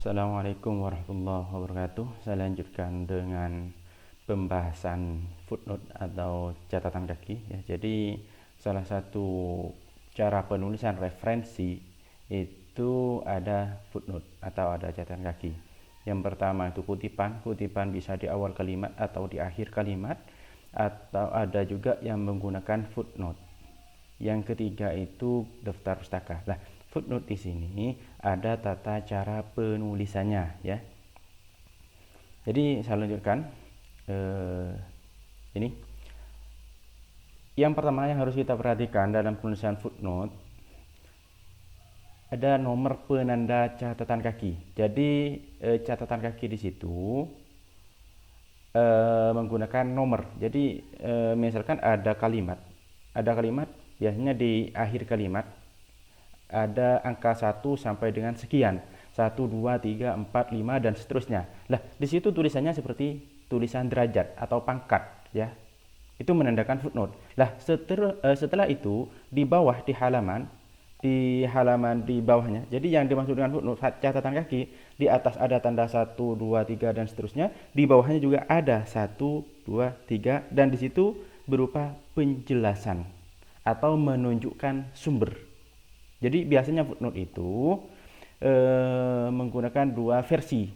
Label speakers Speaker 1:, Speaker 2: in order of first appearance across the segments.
Speaker 1: Assalamualaikum warahmatullahi wabarakatuh. Saya lanjutkan dengan pembahasan footnote atau catatan kaki ya. Jadi salah satu cara penulisan referensi itu ada footnote atau ada catatan kaki. Yang pertama itu kutipan bisa di awal kalimat atau di akhir kalimat, atau ada juga yang menggunakan footnote. Yang ketiga itu daftar pustaka. Nah, footnote di sini ada tata cara penulisannya ya. Jadi saya lanjutkan. Ini yang pertama yang harus kita perhatikan dalam penulisan footnote, ada nomor penanda catatan kaki. Jadi catatan kaki di situ menggunakan nomor. Jadi misalkan ada kalimat biasanya di akhir kalimat ada angka 1 sampai dengan sekian, 1, 2, 3, 4, 5 dan seterusnya. Lah, di situ tulisannya seperti tulisan derajat atau pangkat ya. Itu menandakan footnote. Lah, setelah itu di bawah di halaman di bawahnya. Jadi yang dimaksud dengan footnote catatan kaki, di atas ada tanda 1, 2, 3 dan seterusnya, di bawahnya juga ada 1, 2, 3 dan di situ berupa penjelasan atau menunjukkan sumber. Jadi biasanya footnote itu menggunakan dua versi.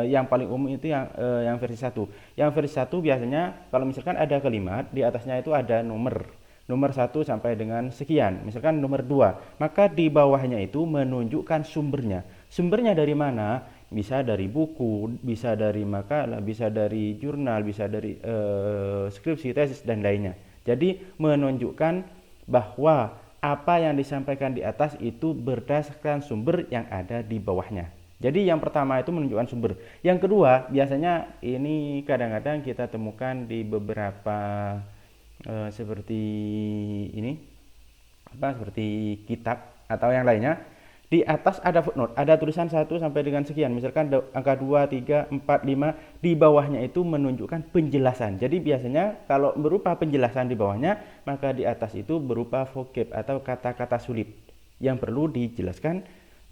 Speaker 1: Yang paling umum itu yang versi 1. Yang versi 1 biasanya kalau misalkan ada kalimat di atasnya itu ada nomor 1 sampai dengan sekian, misalkan nomor 2, maka di bawahnya itu menunjukkan sumbernya. Sumbernya dari mana? Bisa dari buku, bisa dari makalah, bisa dari jurnal, bisa dari skripsi, tesis dan lainnya. Jadi menunjukkan bahwa apa yang disampaikan di atas itu berdasarkan sumber yang ada di bawahnya. Jadi yang pertama itu menunjukkan sumber. Yang kedua, biasanya ini kadang-kadang kita temukan di beberapa seperti ini, seperti kitab atau yang lainnya. Di atas ada footnote, ada tulisan 1 sampai dengan sekian, misalkan angka 2, 3, 4, 5, di bawahnya itu menunjukkan penjelasan. Jadi biasanya kalau berupa penjelasan di bawahnya, maka di atas itu berupa vocab atau kata-kata sulit yang perlu dijelaskan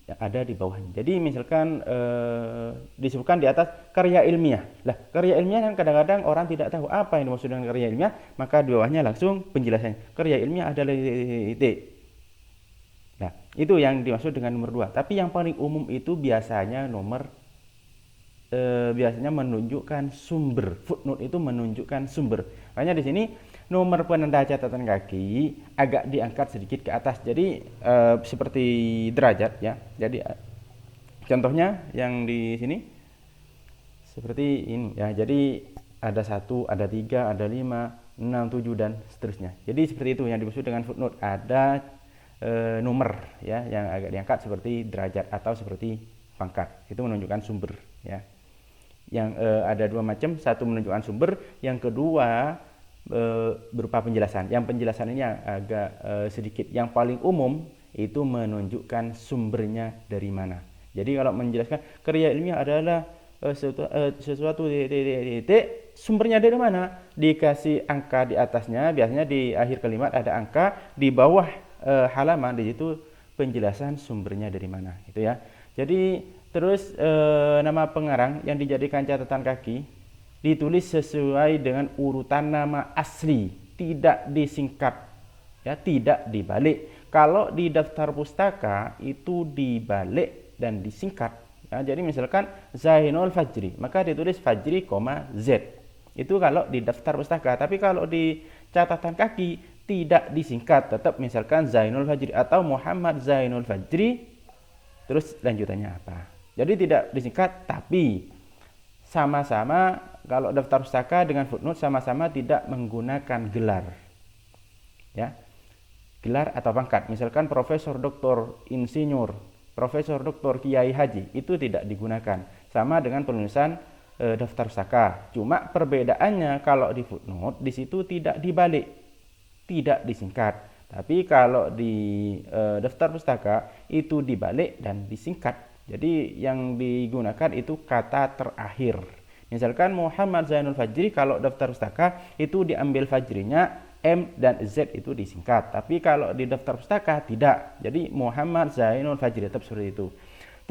Speaker 1: yang ada di bawahnya. Jadi misalkan disebutkan di atas karya ilmiah. Lah, karya ilmiah kan kadang-kadang orang tidak tahu apa yang dimaksud dengan karya ilmiah, maka di bawahnya langsung penjelasannya. Karya ilmiah adalah titik. Nah, itu yang dimaksud dengan nomor 2. Tapi yang paling umum itu biasanya biasanya menunjukkan sumber. Footnote itu menunjukkan sumber. Makanya di sini nomor penanda catatan kaki agak diangkat sedikit ke atas. Jadi seperti derajat ya. Jadi contohnya yang di sini seperti ini ya. Jadi ada 1, ada 3, ada 5, 6, 7 dan seterusnya. Jadi seperti itu yang dimaksud dengan footnote. Ada nomor ya yang agak diangkat seperti derajat atau seperti pangkat. Itu menunjukkan sumber ya. Yang ada dua macam, satu menunjukkan sumber, yang kedua berupa penjelasan. Yang penjelasan ini yang agak sedikit. Yang paling umum itu menunjukkan sumbernya dari mana. Jadi kalau menjelaskan karya ilmiah adalah sesuatu titik, sumbernya dari mana? Dikasih angka di atasnya, biasanya di akhir kalimat ada angka, di bawah halaman di situ penjelasan sumbernya dari mana itu ya. Jadi terus nama pengarang yang dijadikan catatan kaki ditulis sesuai dengan urutan nama asli, tidak disingkat ya, tidak dibalik. Kalau di daftar pustaka itu dibalik dan disingkat ya. Jadi misalkan Zainul Fajri, maka ditulis Fajri, Z. Itu kalau di daftar pustaka. Tapi kalau di catatan kaki tidak disingkat, tetap misalkan Zainul Fajri atau Muhammad Zainul Fajri, terus lanjutannya apa. Jadi tidak disingkat, tapi sama-sama kalau daftar pustaka dengan footnote sama-sama tidak menggunakan gelar ya, gelar atau pangkat. Misalkan Profesor Doktor Insinyur, Profesor Doktor Kiai Haji, itu tidak digunakan. Sama dengan penulisan daftar pustaka. Cuma perbedaannya kalau di footnote di situ tidak dibalik, tidak disingkat. Tapi kalau di daftar pustaka itu dibalik dan disingkat. Jadi yang digunakan itu kata terakhir. Misalkan Muhammad Zainul Fajri, kalau daftar pustaka itu diambil Fajrinya, M dan Z itu disingkat. Tapi kalau di daftar pustaka tidak. Jadi Muhammad Zainul Fajri tetap seperti itu.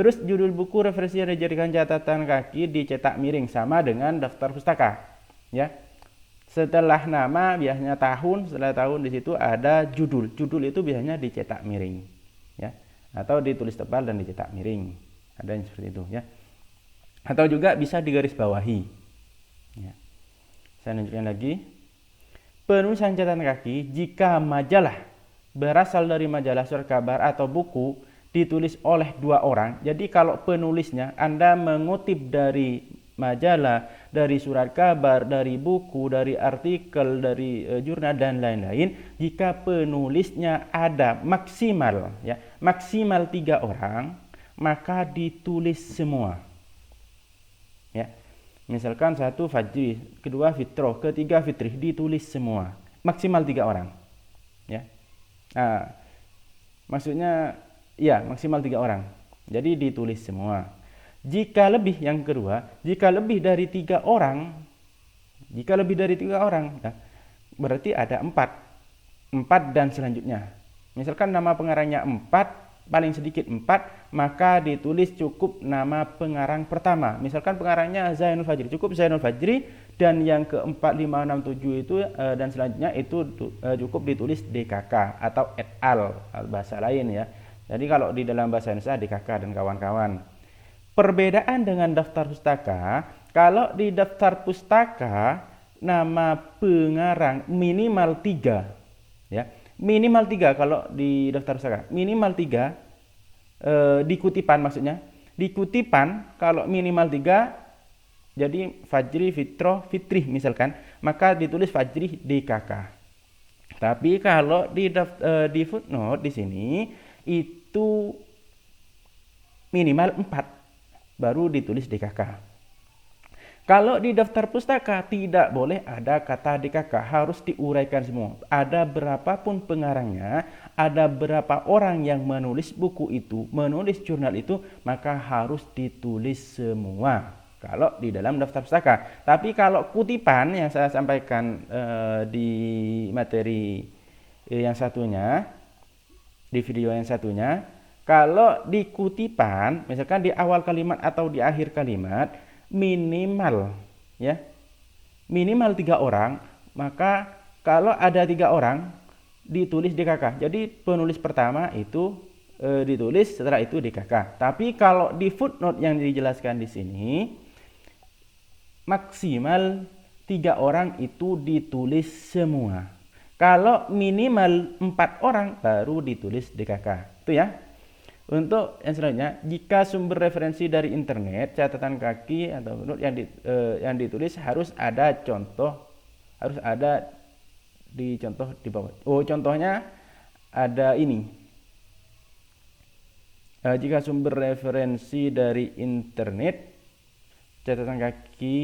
Speaker 1: Terus judul buku referensi yang dijadikan catatan kaki dicetak miring sama dengan daftar pustaka, ya. Setelah nama biasanya tahun, setelah tahun di situ ada judul. Judul itu biasanya dicetak miring, ya, atau ditulis tebal dan dicetak miring. Ada yang seperti itu, ya. Atau juga bisa digaris bawahi. Ya. Saya tunjukkan lagi. Penulisan catatan kaki jika majalah berasal dari majalah, surat kabar atau buku ditulis oleh 2 orang. Jadi kalau penulisnya Anda mengutip dari majalah, dari surat kabar, dari buku, dari artikel, dari jurnal dan lain-lain, jika penulisnya ada maksimal 3 orang, maka ditulis semua. Ya. Misalkan 1 Fajri, 2 Fitroh, ketiga Fitrih, ditulis semua. Maksimal 3 orang. Ya. Nah, maksudnya ya maksimal 3 orang. Jadi ditulis semua. Jika lebih, yang kedua, jika lebih dari 3 orang, ya, berarti ada 4 dan selanjutnya. Misalkan nama pengarangnya 4, paling sedikit 4, maka ditulis cukup nama pengarang pertama. Misalkan pengarangnya Zainul Fajri, cukup Zainul Fajri, dan yang ke-4, 5, 6, 7 itu dan selanjutnya itu cukup ditulis DKK atau et al. Bahasa lain, ya. Jadi kalau di dalam bahasa Indonesia DKK dan kawan-kawan. Perbedaan dengan daftar pustaka, kalau di daftar pustaka nama pengarang minimal 3, ya. Minimal 3 kalau di daftar pustaka. Minimal 3 di kutipan maksudnya. Di kutipan kalau minimal 3, jadi Fajri, Fitroh, Fitrih misalkan, maka ditulis Fajri DKK. Tapi kalau di footnote di sini itu minimal 4 baru ditulis DKK. Kalau di daftar pustaka tidak boleh ada kata DKK, harus diuraikan semua. Ada berapapun pengarangnya, ada berapa orang yang menulis buku itu, menulis jurnal itu, maka harus ditulis semua. Kalau di dalam daftar pustaka. Tapi kalau kutipan yang saya sampaikan di materi yang satunya, di video yang satunya, kalau di kutipan, misalkan di awal kalimat atau di akhir kalimat, minimal 3 orang, maka kalau ada 3 orang ditulis DKK. Jadi penulis pertama itu ditulis, setelah itu DKK. Tapi kalau di footnote yang dijelaskan di sini, maksimal 3 orang itu ditulis semua. Kalau minimal 4 orang baru ditulis DKK. Itu ya. Untuk yang selanjutnya, jika sumber referensi dari internet, catatan kaki atau footnote yang ditulis harus ada di contoh di bawah. Oh, contohnya ada ini. Jika sumber referensi dari internet, catatan kaki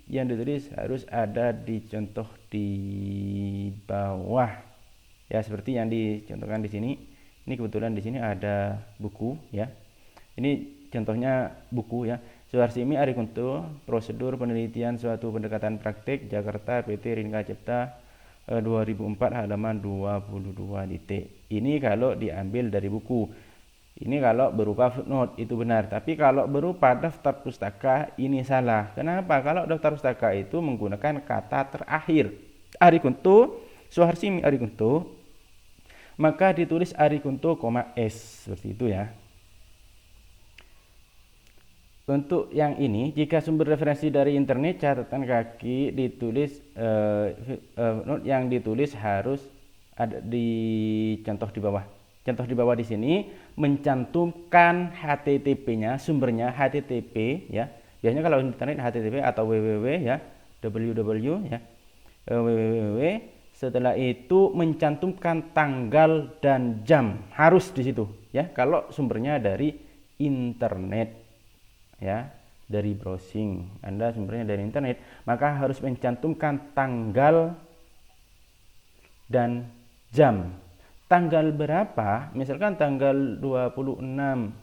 Speaker 1: yang ditulis harus ada di contoh di bawah. Ya, seperti yang dicontohkan di sini. Ini kebetulan di sini ada buku, ya. Ini contohnya buku, ya. Suharsimi Arikunto, prosedur penelitian suatu pendekatan praktik, Jakarta, PT Rinka Cipta, 2004 halaman 22 titik. Ini kalau diambil dari buku. Ini kalau berupa footnote itu benar, tapi kalau berupa daftar pustaka ini salah. Kenapa? Kalau daftar pustaka itu menggunakan kata terakhir. Arikunto, Suharsimi Arikunto, maka ditulis Arikunto, S seperti itu, ya. Untuk yang ini, jika sumber referensi dari internet, catatan kaki ditulis yang ditulis harus ada di contoh di bawah. Contoh di bawah di sini mencantumkan HTTP-nya, sumbernya HTTP, ya. Biasanya kalau internet HTTP atau www, ya, www, ya, www. Setelah itu mencantumkan tanggal dan jam, harus di situ, ya. Kalau sumbernya dari internet, ya, dari browsing, Anda sumbernya dari internet, maka harus mencantumkan tanggal dan jam. Tanggal berapa? Misalkan tanggal 26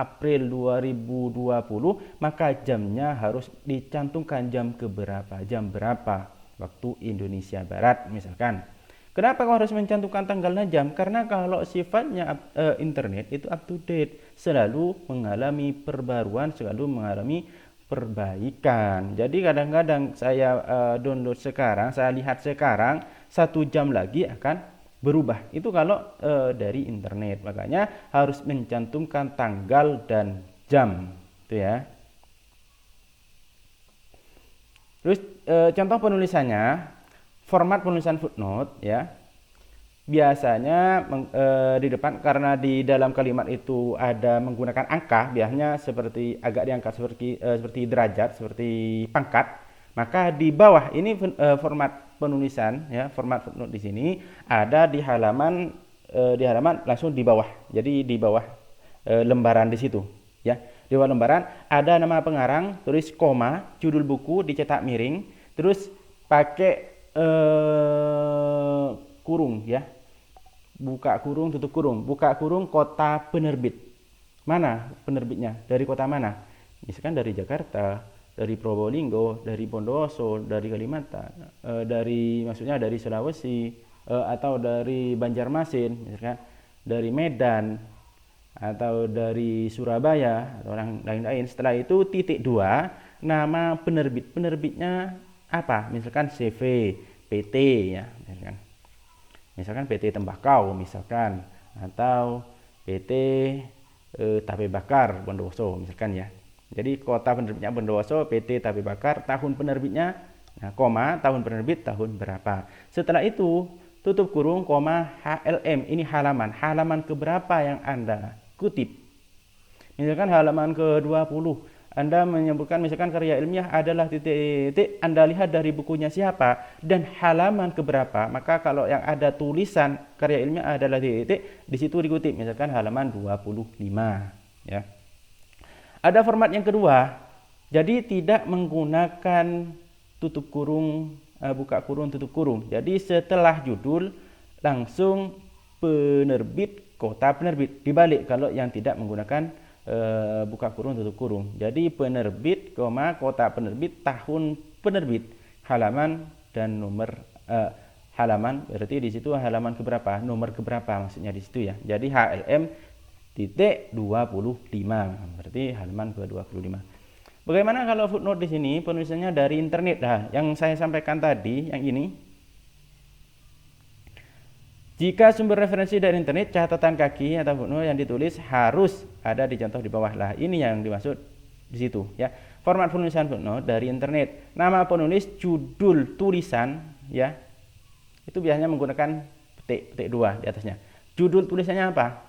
Speaker 1: April 2020, maka jamnya harus dicantumkan jam keberapa, jam berapa waktu Indonesia Barat misalkan. Kenapa kau harus mencantumkan tanggal dan jam? Karena kalau sifatnya internet itu up to date, selalu mengalami perbaruan, selalu mengalami perbaikan. Jadi kadang-kadang saya download sekarang, saya lihat sekarang, 1 jam lagi akan berubah. Itu kalau dari internet. Makanya harus mencantumkan tanggal dan jam, itu ya. Terus contoh penulisannya, format penulisan footnote ya. Biasanya di depan, karena di dalam kalimat itu ada menggunakan angka, biasanya seperti agak diangkat seperti derajat, seperti pangkat, maka di bawah ini format penulisan ya, format footnote di sini ada di halaman langsung di bawah. Jadi di bawah lembaran di situ ya. Di bawah lembaran ada nama pengarang, tulis koma, judul buku dicetak miring, terus pakai kurung ya, buka kurung tutup kurung, buka kurung, kota penerbit, mana penerbitnya, dari kota mana, misalkan dari Jakarta, dari Probolinggo, dari Bondowoso, dari Kalimantan, maksudnya dari Sulawesi, atau dari Banjarmasin, misalkan dari Medan, atau dari Surabaya, atau orang lain-lain. Setelah itu titik 2, nama penerbitnya apa, misalkan CV, PT ya, misalkan PT Tembakau misalkan, atau PT Tape Bakar Bondowoso misalkan ya. Jadi kota penerbitnya Bondowoso, PT Tape Bakar, tahun penerbitnya, nah, koma, tahun penerbit tahun berapa. Setelah itu tutup kurung, koma, HLM, ini halaman keberapa yang Anda kutip. Misalkan halaman ke-20, Anda menyebutkan misalkan karya ilmiah adalah titik-titik, Anda lihat dari bukunya siapa dan halaman keberapa, maka kalau yang ada tulisan karya ilmiah adalah titik-titik, di situ dikutip, misalkan halaman 25 ya. Ada format yang kedua, jadi tidak menggunakan tutup kurung, buka kurung, tutup kurung. Jadi setelah judul langsung penerbit, kota penerbit, dibalik kalau yang tidak menggunakan buka kurung tutup kurung. Jadi penerbit, kota penerbit, tahun penerbit, halaman dan nomor halaman, berarti di situ halaman keberapa, nomor keberapa maksudnya di situ ya. Jadi HLM titik 25, berarti halaman ke-25. Bagaimana kalau footnote di sini penulisannya dari internet? Nah, yang saya sampaikan tadi yang ini. Jika sumber referensi dari internet, catatan kaki atau footnote yang ditulis harus ada di contoh di bawah. Lah, ini yang dimaksud di situ ya. Format penulisan footnote dari internet. Nama penulis, judul tulisan ya. Itu biasanya menggunakan petik 2 di atasnya. Judul tulisannya apa?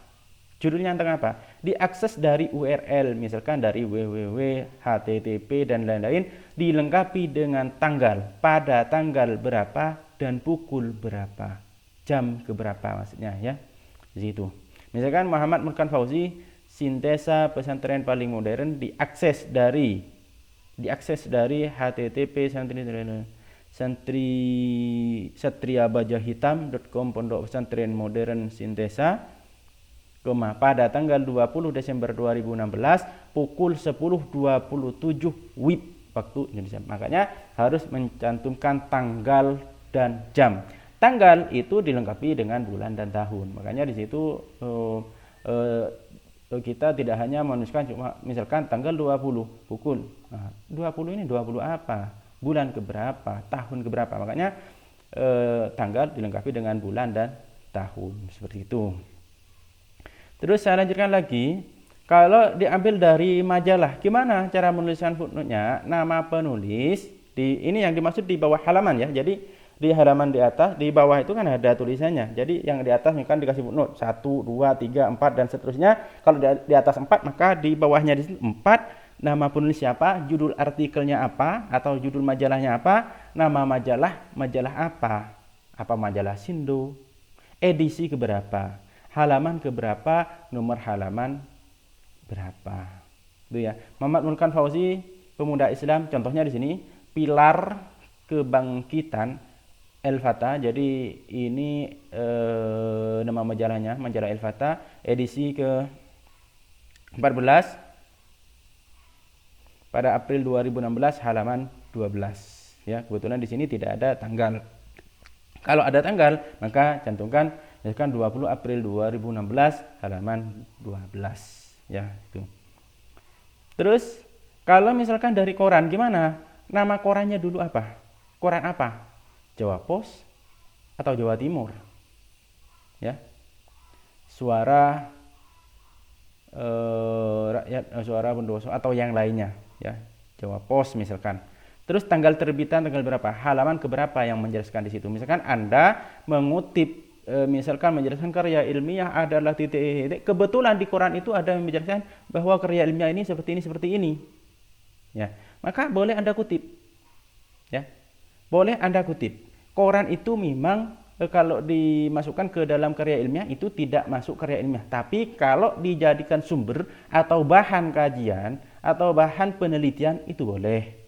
Speaker 1: Judulnya tentang apa? Diakses dari URL, misalkan dari www, http dan lain-lain, dilengkapi dengan tanggal, pada tanggal berapa dan pukul berapa. Jam keberapa maksudnya ya, di situ. Misalkan Muhammad Murkan Fauzi, sintesa pesantren paling modern, diakses dari http satriabajahitam.com, pondok pesantren modern sintesa, pada tanggal 20 Desember 2016 pukul 10.27 WIB waktu Indonesia. Makanya harus mencantumkan tanggal dan jam. Tanggal itu dilengkapi dengan bulan dan tahun. Makanya di situ kita tidak hanya menuliskan cuma misalkan tanggal 20 pukul. Nah, 20 ini 20 apa? Bulan keberapa? Tahun keberapa? Makanya tanggal dilengkapi dengan bulan dan tahun, seperti itu. Terus saya lanjutkan lagi. Kalau diambil dari majalah, gimana cara menuliskan footnote-nya? Nama penulis, ini yang dimaksud di bawah halaman ya. Jadi di halaman di atas, di bawah itu kan ada tulisannya. Jadi yang di atas kan dikasih footnote 1, 2, 3, 4 dan seterusnya. Kalau di atas 4, maka di bawahnya di situ 4, nama penulis siapa, judul artikelnya apa atau judul majalahnya apa, nama majalah apa? Apa majalah Sindo, edisi keberapa, halaman keberapa, nomor halaman berapa. Itu ya. Muhammad Murkan Fauzi, pemuda Islam, contohnya di sini pilar kebangkitan El-Fatah. Jadi ini nama majalahnya, majalah El-Fatah, edisi ke-14 pada April 2016, halaman 12 ya. Kebetulan di sini tidak ada tanggal. Kalau ada tanggal, maka cantumkan misalkan 20 April 2016 halaman 12 ya itu. Terus kalau misalkan dari koran gimana? Nama korannya dulu apa? Koran apa? Jawa Pos atau Jawa Timur? Ya. Suara rakyat, suara Bondowoso atau yang lainnya ya. Jawa Pos misalkan. Terus tanggal terbitan tanggal berapa? Halaman keberapa yang menjelaskan di situ? Misalkan Anda mengutip misalkan menjelaskan karya ilmiah adalah titik. Kebetulan di koran itu ada yang menjelaskan bahwa karya ilmiah ini seperti ini. Ya, maka boleh Anda kutip. Ya. Boleh Anda kutip. Koran itu memang kalau dimasukkan ke dalam karya ilmiah itu tidak masuk karya ilmiah. Tapi kalau dijadikan sumber atau bahan kajian atau bahan penelitian itu boleh.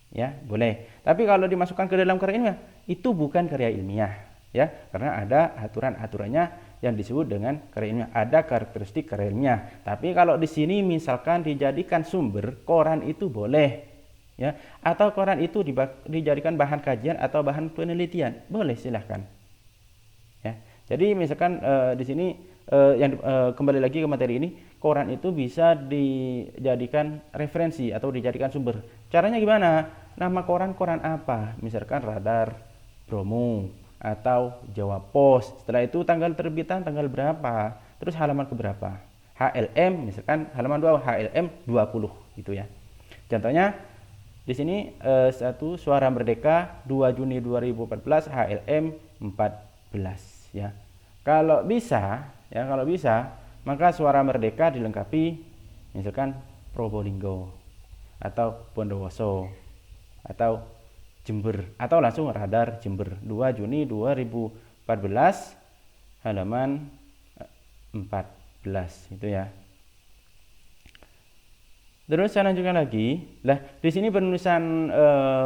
Speaker 1: Ya, boleh. Tapi kalau dimasukkan ke dalam karya ilmiah itu bukan karya ilmiah, ya, karena ada aturan-aturannya yang disebut dengan karya ilmiah, ada karakteristik karya ilmiah. Tapi kalau di sini misalkan dijadikan sumber, koran itu boleh, ya, atau koran itu dijadikan bahan kajian atau bahan penelitian, boleh, silahkan. Ya. Jadi misalkan di sini kembali lagi ke materi ini, koran itu bisa dijadikan referensi atau dijadikan sumber. Caranya gimana? Nama koran apa? Misalkan Radar, Bromo, atau Jawa Pos. Setelah itu tanggal terbitan tanggal berapa? Terus halaman keberapa? HLM, misalkan halaman 2 HLM 20 gitu ya. Contohnya di sini 1 Suara Merdeka 2 Juni 2014 HLM 14 ya. Kalau bisa maka Suara Merdeka dilengkapi misalkan Probolinggo atau Bondowoso atau Jember atau langsung Radar Jember 2 Juni 2014 halaman 14 itu ya. Terus saya lanjutkan lagi. Lah, di sini penulisan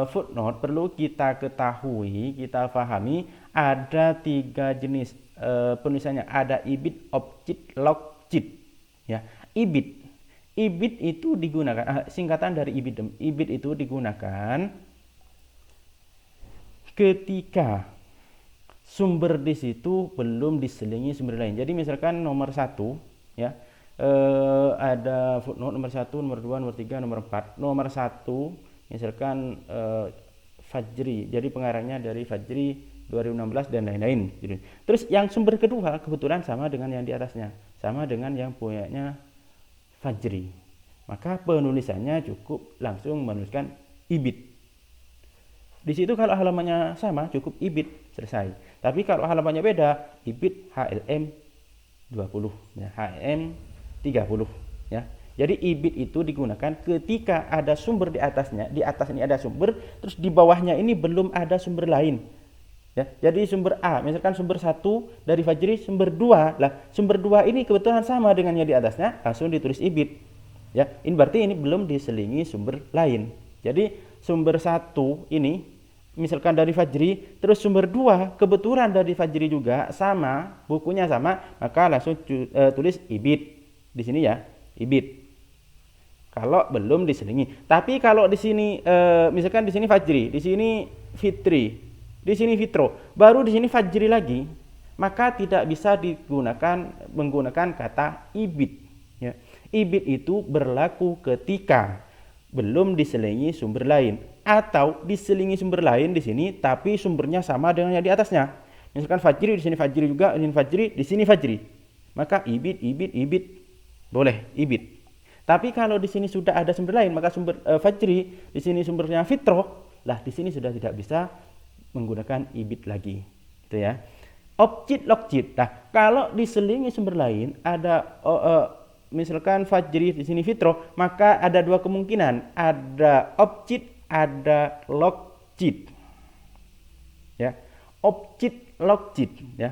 Speaker 1: footnote perlu kita ketahui, kita pahami ada 3 jenis penulisannya. Ada ibid, objit, logjit. Ya, ibid. Ibid itu digunakan singkatan dari ibidem. Ibid itu digunakan ketika sumber di situ belum diselingi sumber lain. Jadi misalkan nomor 1 ya. Ada footnote nomor 1, nomor 2, nomor 3, nomor 4. Nomor 1 misalkan Fajri. Jadi pengarangnya dari Fajri 2016 dan lain-lain. Terus yang sumber kedua kebetulan sama dengan yang di atasnya, sama dengan yang punyanya Fajri. Maka penulisannya cukup langsung menuliskan ibid. Di situ kalau halamannya sama cukup ibid, selesai. Tapi kalau halamannya beda, ibid HLM 20 ya, HLM 30 ya. Jadi ibid itu digunakan ketika ada sumber di atasnya, di atas ini ada sumber, terus di bawahnya ini belum ada sumber lain. Ya, jadi sumber A, misalkan sumber 1 dari Fajri, sumber 2. Lah, sumber 2 ini kebetulan sama dengan yang di atasnya, langsung ditulis ibid. Ya, ini berarti ini belum diselingi sumber lain. Jadi sumber 1 ini misalkan dari Fajri, terus sumber 2 kebetulan dari Fajri juga sama, bukunya sama, maka langsung tulis ibid. Di sini ya, ibid. Kalau belum diselingi. Tapi kalau di sini misalkan di sini Fajri, di sini Fitri, di sini Fitro, baru di sini Fajri lagi, maka tidak bisa menggunakan kata ibid. Ya. Ibid itu berlaku ketika belum diselingi sumber lain atau diselingi sumber lain di sini, tapi sumbernya sama dengan yang di atasnya. Misalkan Fajri, di sini Fajri juga, di sini Fajri, di sini Fajri, maka ibid boleh ibid. Tapi kalau di sini sudah ada sumber lain, maka sumber Fajri, di sini sumbernya Fitro, lah di sini sudah tidak bisa menggunakan ibid lagi, itu ya. Objit, logjit. Nah, kalau diselingi sumber lain ada misalkan Fajri di sini Fitro, maka ada 2 kemungkinan, ada objit, ada logjit. Ya. Objit, logjit ya.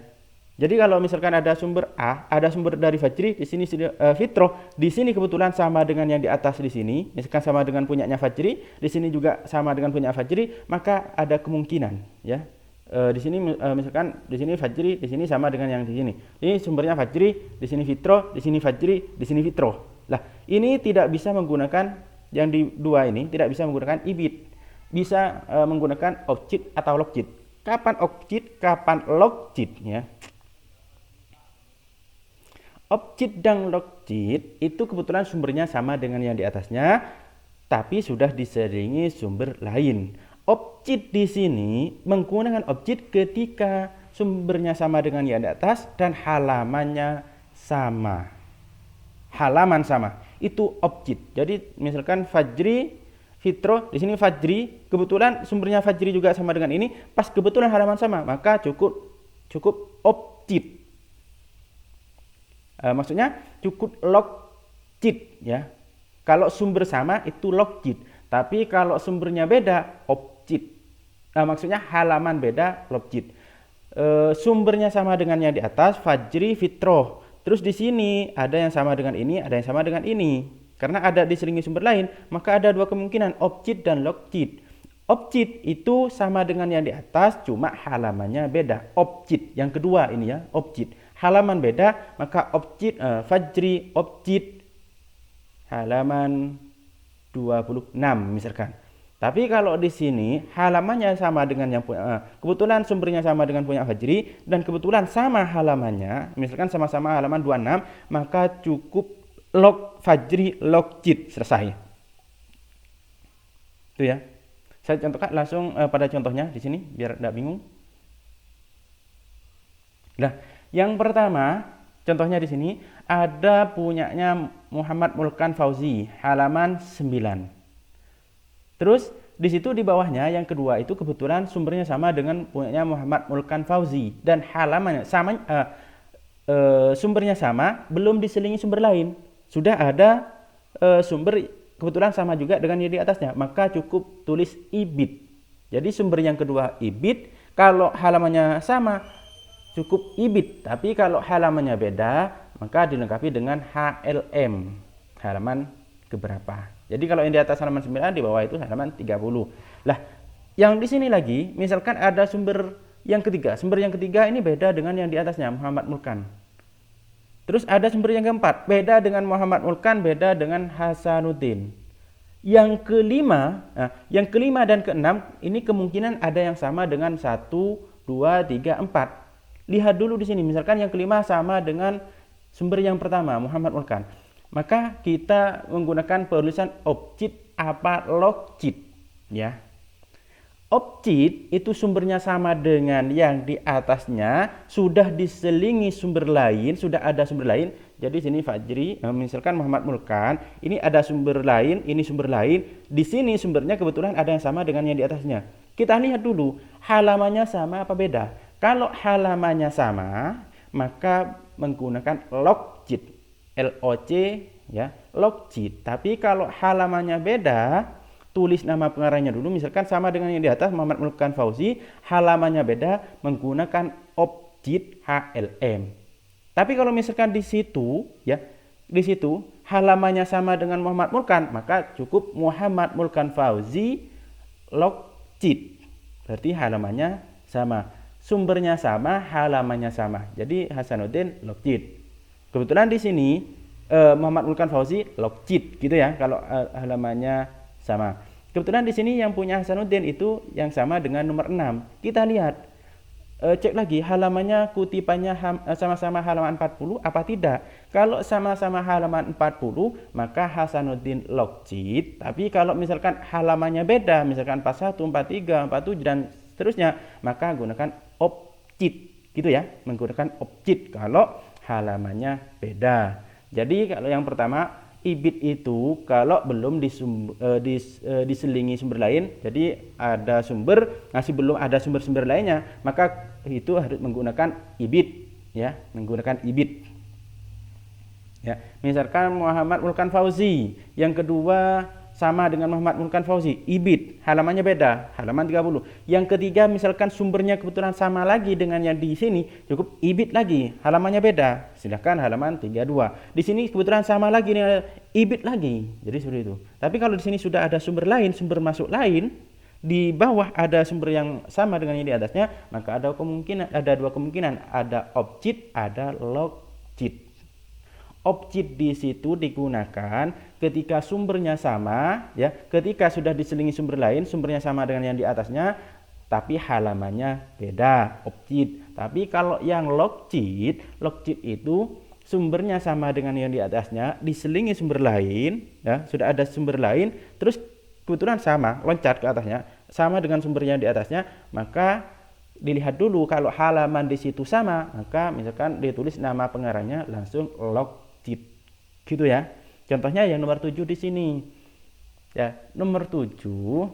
Speaker 1: Jadi kalau misalkan ada sumber A, ada sumber dari Fajri, di sini Fitro, di sini kebetulan sama dengan yang di atas di sini, misalkan sama dengan punyanya Fajri, di sini juga sama dengan punya Fajri, maka ada kemungkinan ya. Di sini misalkan di sini Fajri, di sini sama dengan yang di sini. Ini sumbernya Fajri, di sini Fitro, di sini Fajri, di sini Fitro. Lah, ini tidak bisa menggunakan yang di 2 ini, tidak bisa menggunakan ibid. Bisa menggunakan objit atau logjit. Kapan objit, kapan logjit ya. Objit dan logjit itu kebetulan sumbernya sama dengan yang di atasnya, tapi sudah diselingi sumber lain. Objit di sini menggunakan objit ketika sumbernya sama dengan yang di atas dan halamannya sama. Halaman sama, itu objit. Jadi misalkan Fajri, Fitro, di sini Fajri, kebetulan sumbernya Fajri juga sama dengan ini, pas kebetulan halaman sama, maka cukup objit. Maksudnya cukup logjit ya. Kalau sumber sama itu logjit, tapi kalau sumbernya beda objit. Maksudnya halaman beda logjit. Sumbernya sama dengan yang di atas Fajri, Fitro. Terus di sini ada yang sama dengan ini, ada yang sama dengan ini. Karena ada diselingi sumber lain, maka ada dua kemungkinan, objit dan logjit. Objit itu sama dengan yang di atas, cuma halamannya beda. Objit yang kedua ini ya, objit. Halaman beda, maka objit Fajri objit halaman 26 misalkan. Tapi kalau di sini halamannya sama dengan yang punya kebetulan sumbernya sama dengan punya Fajri dan kebetulan sama halamannya, misalkan sama-sama halaman 26, maka cukup log Fajri logjit, selesai. Itu ya. Saya contohkan langsung pada contohnya di sini biar tidak bingung. Nah, yang pertama, contohnya di sini ada punyanya Muhammad Mulkan Fauzi, halaman 9. Terus di situ di bawahnya yang kedua itu kebetulan sumbernya sama dengan punyanya Muhammad Mulkan Fauzi dan halamannya sama, sumbernya sama, belum diselingi sumber lain. Sudah ada sumber kebetulan sama juga dengan yang di atasnya, maka cukup tulis ibid. Jadi sumber yang kedua ibid, kalau halamannya sama cukup ibid, tapi kalau halamannya beda maka dilengkapi dengan HLM, halaman keberapa. Jadi kalau yang di atas halaman 9, di bawah itu halaman 30. Lah, yang di sini lagi misalkan ada sumber yang ketiga. Sumber yang ketiga ini beda dengan yang di atasnya Muhammad Mulkan. Terus ada sumber yang keempat, beda dengan Muhammad Mulkan, beda dengan Hasanuddin. Yang kelima dan keenam ini kemungkinan ada yang sama dengan 1, 2, 3, 4. Lihat dulu di sini, misalkan yang kelima sama dengan sumber yang pertama Muhammad Mulkan, maka kita menggunakan penulisan objit apa logjit ya. Objit itu sumbernya sama dengan yang di atasnya, sudah diselingi sumber lain, sudah ada sumber lain. Jadi sini Fajri, misalkan Muhammad Mulkan, ini ada sumber lain, ini sumber lain. Di sini sumbernya kebetulan ada yang sama dengan yang di atasnya. Kita lihat dulu halamannya sama apa beda. Kalau halamannya sama, maka menggunakan logjit, LOC ya, logjit. Tapi kalau halamannya beda, tulis nama pengarangnya dulu, misalkan sama dengan yang di atas Muhammad Mulkan Fauzi, halamannya beda, menggunakan objit HLM. Tapi kalau misalkan di situ ya, di situ halamannya sama dengan Muhammad Mulkan, maka cukup Muhammad Mulkan Fauzi logjit. Berarti halamannya sama. Sumbernya sama, halamannya sama. Jadi Hasanuddin logjit. Kebetulan di sini Muhammad Mulkan Fauzi logjit gitu ya kalau halamannya sama. Kebetulan di sini yang punya Hasanuddin itu yang sama dengan nomor 6. Kita lihat cek lagi halamannya kutipannya sama-sama halaman 40 apa tidak. Kalau sama-sama halaman 40 maka Hasanuddin logjit. Tapi kalau misalkan halamannya beda, misalkan 41, 43, 47 dan seterusnya, maka gunakan objit gitu ya, menggunakan objit kalau halamannya beda. Jadi kalau yang pertama ibid itu kalau belum diselingi sumber lain, jadi ada sumber masih belum ada sumber-sumber lainnya, maka itu harus menggunakan ibid ya, menggunakan ibid ya. Misalkan Muhammad Mulkan Fauzi, yang kedua sama dengan Muhammad Mulkan Fauzi, ibid, halamannya beda, halaman 30. Yang ketiga misalkan sumbernya kebetulan sama lagi dengan yang di sini, cukup ibid lagi, halamannya beda, silahkan halaman 32. Di sini kebetulan sama lagi dengan ibid lagi, jadi seperti itu. Tapi kalau di sini sudah ada sumber lain, sumber masuk lain, di bawah ada sumber yang sama dengan yang di atasnya, maka ada dua kemungkinan, ada objit, ada logjit. Objit di situ digunakan ketika sumbernya sama ya, ketika sudah diselingi sumber lain, sumbernya sama dengan yang di atasnya, tapi halamannya beda, objit. Tapi kalau yang logit itu sumbernya sama dengan yang di atasnya, diselingi sumber lain, ya, sudah ada sumber lain, terus kebetulan sama, loncat ke atasnya, sama dengan sumber yang di atasnya, maka dilihat dulu kalau halaman di situ sama, maka misalkan ditulis nama pengarangnya langsung logit. Gitu ya. Contohnya yang nomor 7 di sini. Ya, nomor 7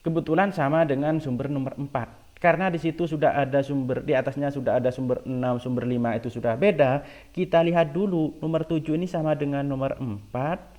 Speaker 1: kebetulan sama dengan sumber nomor 4. Karena di situ sudah ada sumber, di atasnya sudah ada sumber 6, sumber 5 itu sudah beda. Kita lihat dulu nomor 7 ini sama dengan nomor 4.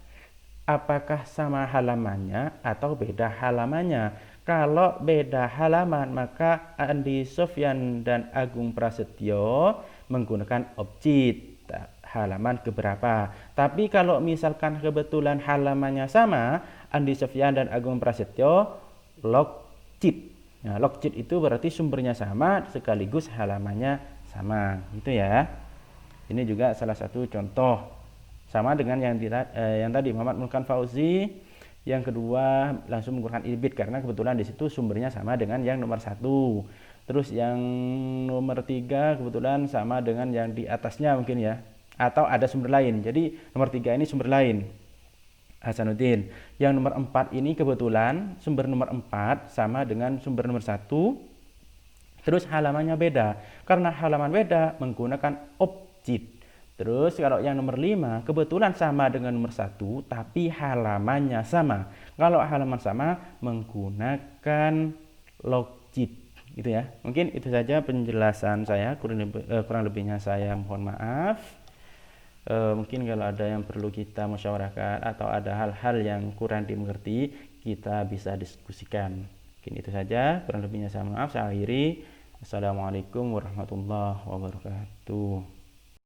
Speaker 1: Apakah sama halamannya atau beda halamannya? Kalau beda halaman, maka Andi Sofyan dan Agung Prasetyo menggunakan objit halaman keberapa. Tapi kalau misalkan kebetulan halamannya sama, Andi Sofyan dan Agung Prasetyo logit. Nah, logit itu berarti sumbernya sama sekaligus halamannya sama, gitu ya. Ini juga salah satu contoh. Sama dengan yang tadi Muhammad Mulkan Fauzi. Yang kedua langsung menggunakan ibid karena kebetulan di situ sumbernya sama dengan yang nomor 1. Terus yang nomor 3 kebetulan sama dengan yang di atasnya mungkin ya. Atau ada sumber lain. Jadi nomor 3 ini sumber lain. Hasanuddin. Yang nomor 4 ini kebetulan sumber nomor 4 sama dengan sumber nomor 1. Terus halamannya beda. Karena halaman beda menggunakan objit. Terus kalau yang nomor 5 kebetulan sama dengan nomor 1 tapi halamannya sama. Kalau halaman sama menggunakan logit, gitu ya. Mungkin itu saja penjelasan saya, kurang lebihnya saya mohon maaf. Mungkin kalau ada yang perlu kita musyawarahkan atau ada hal-hal yang kurang dimengerti, kita bisa diskusikan. Mungkin itu saja, kurang lebihnya saya maaf. Saya akhiri. Assalamualaikum warahmatullahi wabarakatuh.